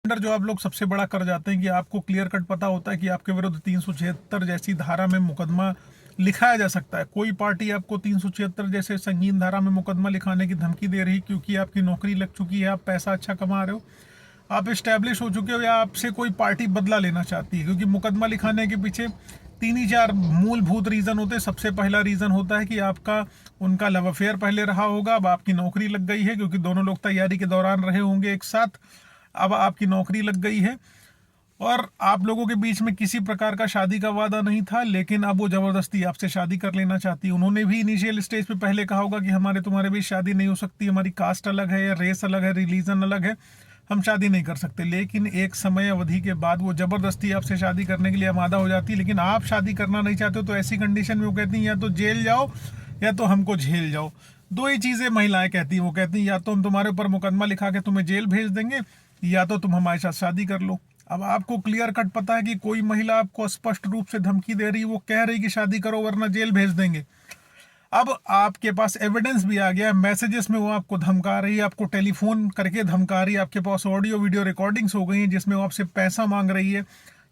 Under जो आप लोग सबसे बड़ा कर जाते हैं कि आपको क्लियर कट पता होता है कि आपके विरुद्ध 376 जैसी धारा में मुकदमा लिखाया जा सकता है। कोई पार्टी आपको 376 जैसे संगीन धारा में मुकदमा लिखाने की धमकी दे रही क्योंकि आपकी नौकरी लग चुकी है, आप पैसा अच्छा कमा रहे हो, आप इस्टेब्लिश हो चुके हो, या आपसे कोई पार्टी बदला लेना चाहती है। क्योंकि मुकदमा लिखाने के पीछे 3 ही 4 मूलभूत रीज़न होते हैं। सबसे पहला रीज़न होता है कि आपका उनका लव अफेयर पहले रहा होगा, अब आपकी नौकरी लग गई है, क्योंकि दोनों लोग तैयारी के दौरान रहे होंगे एक साथ, अब आपकी नौकरी लग गई है और आप लोगों के बीच में किसी प्रकार का शादी का वादा नहीं था, लेकिन अब वो ज़बरदस्ती आपसे शादी कर लेना चाहती है। उन्होंने भी इनिशियल स्टेज पे पहले कहा होगा कि हमारे तुम्हारे बीच शादी नहीं हो सकती, हमारी कास्ट अलग है या रेस अलग है, रिलीजन अलग है, हम शादी नहीं कर सकते। लेकिन एक समय अवधि के बाद वो ज़बरदस्ती आपसे शादी करने के लिए आमादा हो जाती है। लेकिन आप शादी करना नहीं चाहते हो, तो ऐसी कंडीशन में वो कहती हैं या तो जेल जाओ या तो हमको झेल जाओ। दो ही चीज़ें महिलाएं कहती हैं। वो कहती हैं या तो हम तुम्हारे ऊपर मुकदमा लिखा के तुम्हें जेल भेज देंगे, या तो तुम हमारे साथ शादी कर लो। अब आपको क्लियर कट पता है कि कोई महिला आपको स्पष्ट रूप से धमकी दे रही है, वो कह रही कि शादी करो वरना जेल भेज देंगे। अब आपके पास एविडेंस भी आ गया है, मैसेजेस में वो आपको धमका रही है, आपको टेलीफोन करके धमका रही है, आपके पास ऑडियो वीडियो रिकॉर्डिंग्स हो गई हैं जिसमें वो आपसे पैसा मांग रही है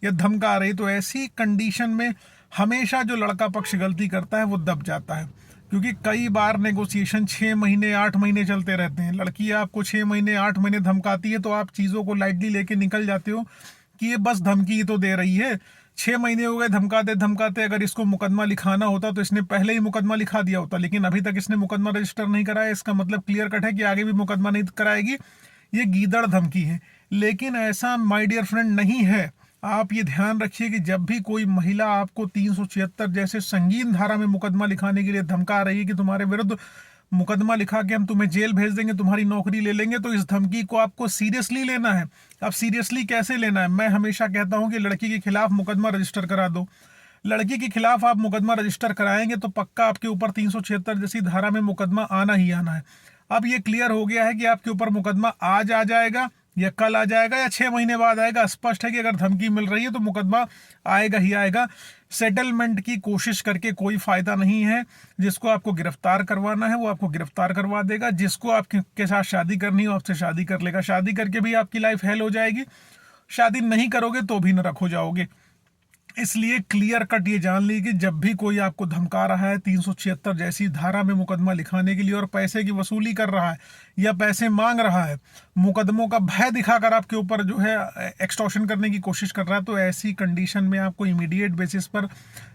या धमका रही है। तो ऐसी कंडीशन में हमेशा जो लड़का पक्ष गलती करता है वो दब जाता है, क्योंकि कई बार नेगोशिएशन 6 महीने 8 महीने चलते रहते हैं। लड़की आपको 6 महीने 8 महीने धमकाती है तो आप चीज़ों को लाइटली लेके निकल जाते हो कि ये बस धमकी ही तो दे रही है। 6 महीने हो गए धमकाते धमकाते, अगर इसको मुकदमा लिखाना होता तो इसने पहले ही मुकदमा लिखा दिया होता, लेकिन अभी तक इसने मुकदमा रजिस्टर नहीं कराया। इसका मतलब क्लियर कट है कि आगे भी मुकदमा नहीं कराएगी, ये गीदड़ धमकी है। लेकिन ऐसा माय डियर फ्रेंड नहीं है। आप ये ध्यान रखिए कि जब भी कोई महिला आपको 376 जैसे संगीन धारा में मुकदमा लिखाने के लिए धमका रही है कि तुम्हारे विरुद्ध मुकदमा लिखा के हम तुम्हें जेल भेज देंगे, तुम्हारी नौकरी ले लेंगे, तो इस धमकी को आपको सीरियसली लेना है। अब सीरियसली कैसे लेना है? मैं हमेशा कहता हूं कि लड़की के खिलाफ मुकदमा रजिस्टर करा दो। लड़की के खिलाफ आप मुकदमा रजिस्टर कराएंगे तो पक्का आपके ऊपर 376 जैसी धारा में मुकदमा आना ही आना है। अब ये क्लियर हो गया है कि आपके ऊपर मुकदमा आज आ जाएगा या कल आ जाएगा या 6 महीने बाद आएगा। स्पष्ट है कि अगर धमकी मिल रही है तो मुकदमा आएगा ही आएगा। सेटलमेंट की कोशिश करके कोई फायदा नहीं है। जिसको आपको गिरफ्तार करवाना है वो आपको गिरफ्तार करवा देगा, जिसको आपके साथ शादी करनी हो आपसे शादी कर लेगा। शादी करके भी आपकी लाइफ हेल हो जाएगी, शादी नहीं करोगे तो भी नरक हो जाओगे। इसलिए क्लियर कट ये जान ली कि जब भी कोई आपको धमका रहा है 376 जैसी धारा में मुकदमा लिखाने के लिए और पैसे की वसूली कर रहा है या पैसे मांग रहा है, मुकदमों का भय दिखाकर आपके ऊपर जो है एक्सटॉर्शन करने की कोशिश कर रहा है, तो ऐसी कंडीशन में आपको इमीडिएट बेसिस पर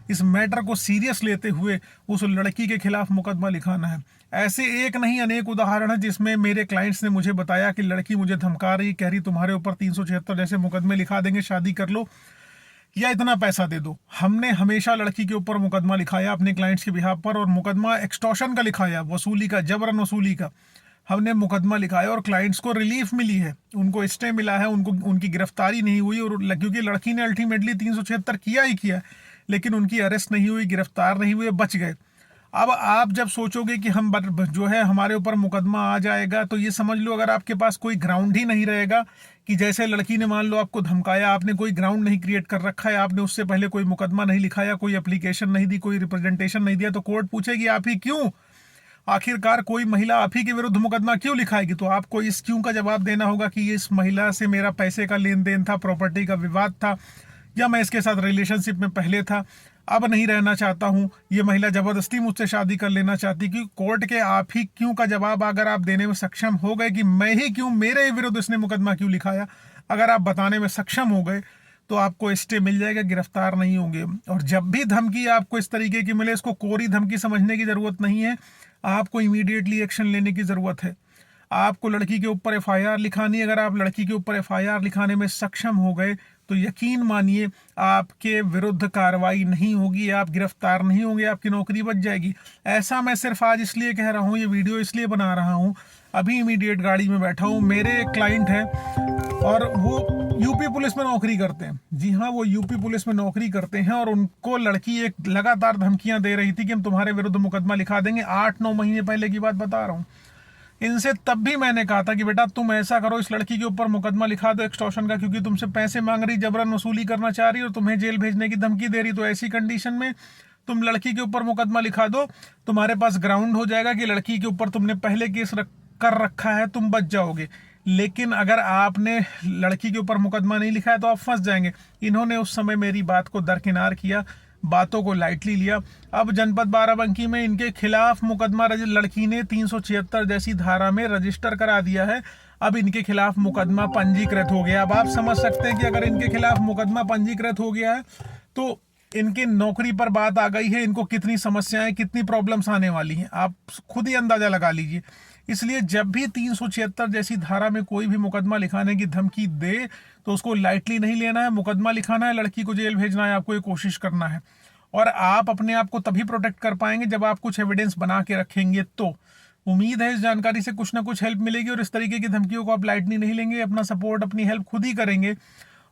इस मैटर को सीरियस लेते हुए उस लड़की के खिलाफ मुकदमा लिखाना है। ऐसे एक नहीं अनेक उदाहरण है जिसमें मेरे क्लाइंट्स ने मुझे बताया कि लड़की मुझे धमका रही, कह रही तुम्हारे ऊपर 376 जैसे मुकदमे लिखा देंगे, शादी कर लो या इतना पैसा दे दो। हमने हमेशा लड़की के ऊपर मुकदमा लिखाया अपने क्लाइंट्स के बिहाफ पर, और मुकदमा एक्सटॉर्शन का लिखाया, वसूली का, जबरन वसूली का हमने मुकदमा लिखाया और क्लाइंट्स को रिलीफ मिली है, उनको स्टे मिला है, उनको उनकी गिरफ्तारी नहीं हुई। और क्योंकि लड़की ने अल्टीमेटली 376 किया ही किया, लेकिन उनकी अरेस्ट नहीं हुई, गिरफ्तार नहीं हुए, बच गए। अब आप जब सोचोगे कि हम जो है हमारे ऊपर मुकदमा आ जाएगा, तो ये समझ लो अगर आपके पास कोई ग्राउंड ही नहीं रहेगा कि जैसे लड़की ने मान लो आपको धमकाया, आपने कोई ग्राउंड नहीं क्रिएट कर रखा है, आपने उससे पहले कोई मुकदमा नहीं लिखाया, कोई एप्लीकेशन नहीं दी, कोई रिप्रेजेंटेशन नहीं दिया, तो कोर्ट पूछेगी आप ही क्यों? आखिरकार कोई महिला आप ही के विरुद्ध मुकदमा क्यों लिखाएगी? तो आपको इस क्यों का जवाब देना होगा कि ये इस महिला से मेरा पैसे का लेन देन था, प्रॉपर्टी का विवाद था, या मैं इसके साथ रिलेशनशिप में पहले था, अब नहीं रहना चाहता हूं, ये महिला जबरदस्ती मुझसे शादी कर लेना चाहती। कि कोर्ट के आप ही क्यों का जवाब अगर आप देने में सक्षम हो गए कि मैं ही क्यों, मेरे विरुद्ध इसने मुकदमा क्यों लिखाया, अगर आप बताने में सक्षम हो गए तो आपको स्टे मिल जाएगा, गिरफ्तार नहीं होंगे। और जब भी धमकी आपको इस तरीके की मिले, इसको कोरी धमकी समझने की जरूरत नहीं है, आपको इमीडिएटली एक्शन लेने की जरूरत है। आपको लड़की के ऊपर FIR लिखानी है। अगर आप लड़की के ऊपर FIR लिखाने में सक्षम हो गए तो यकीन मानिए आपके विरुद्ध कार्रवाई नहीं होगी, आप गिरफ्तार नहीं होंगे, आपकी नौकरी बच जाएगी। ऐसा मैं सिर्फ आज इसलिए कह रहा हूँ, ये वीडियो इसलिए बना रहा हूँ, अभी इमीडिएट गाड़ी में बैठा हूँ, मेरे एक क्लाइंट हैं और वो यूपी पुलिस में नौकरी करते हैं। जी हाँ, वो यूपी पुलिस में नौकरी करते हैं और उनको लड़की एक लगातार धमकियां दे रही थी कि हम तुम्हारे विरुद्ध मुकदमा लिखा देंगे। 8-9 महीने पहले की बात बता रहा हूँ। इनसे तब भी मैंने कहा था कि बेटा तुम ऐसा करो, इस लड़की के ऊपर मुकदमा लिखा दो एक्सटॉर्शन का, क्योंकि तुमसे पैसे मांग रही, जबरन वसूली करना चाह रही और तुम्हें जेल भेजने की धमकी दे रही। तो ऐसी कंडीशन में तुम लड़की के ऊपर मुकदमा लिखा दो, तुम्हारे पास ग्राउंड हो जाएगा कि लड़की के ऊपर तुमने पहले केस कर रखा है, तुम बच जाओगे। लेकिन अगर आपने लड़की के ऊपर मुकदमा नहीं लिखा है तो आप फंस जाएंगे। इन्होंने उस समय मेरी बात को दरकिनार किया, बातों को लाइटली लिया। अब जनपद बाराबंकी में इनके खिलाफ मुकदमा लड़की ने 376 जैसी धारा में रजिस्टर करा दिया है। अब इनके खिलाफ मुकदमा पंजीकृत हो गया। अब आप समझ सकते हैं कि अगर इनके खिलाफ मुकदमा पंजीकृत हो गया है तो इनकी नौकरी पर बात आ गई है, इनको कितनी समस्याएं, कितनी प्रॉब्लम्स आने वाली हैं, आप खुद ही अंदाजा लगा लीजिए। इसलिए जब भी 376 जैसी धारा में कोई भी मुकदमा लिखाने की धमकी दे तो उसको लाइटली नहीं लेना है। मुकदमा लिखाना है, लड़की को जेल भेजना है, आपको ये कोशिश करना है। और आप अपने आप को तभी प्रोटेक्ट कर पाएंगे जब आप कुछ एविडेंस बना के रखेंगे। तो उम्मीद है इस जानकारी से कुछ ना कुछ हेल्प मिलेगी और इस तरीके की धमकियों को आप लाइटली नहीं लेंगे, अपना सपोर्ट, अपनी हेल्प खुद ही करेंगे।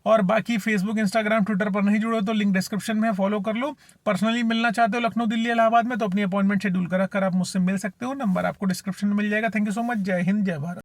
और बाकी फेसबुक, इंस्टाग्राम, ट्विटर पर नहीं जुड़े तो लिंक डिस्क्रिप्शन में है, फॉलो कर लो। पर्सनली मिलना चाहते हो लखनऊ, दिल्ली, इलाहाबाद में तो अपनी अपॉइंटमेंट शेड्यूल कर आप मुझसे मिल सकते हो। नंबर आपको डिस्क्रिप्शन में मिल जाएगा। Thank you so much. जय हिंद, जय भारत।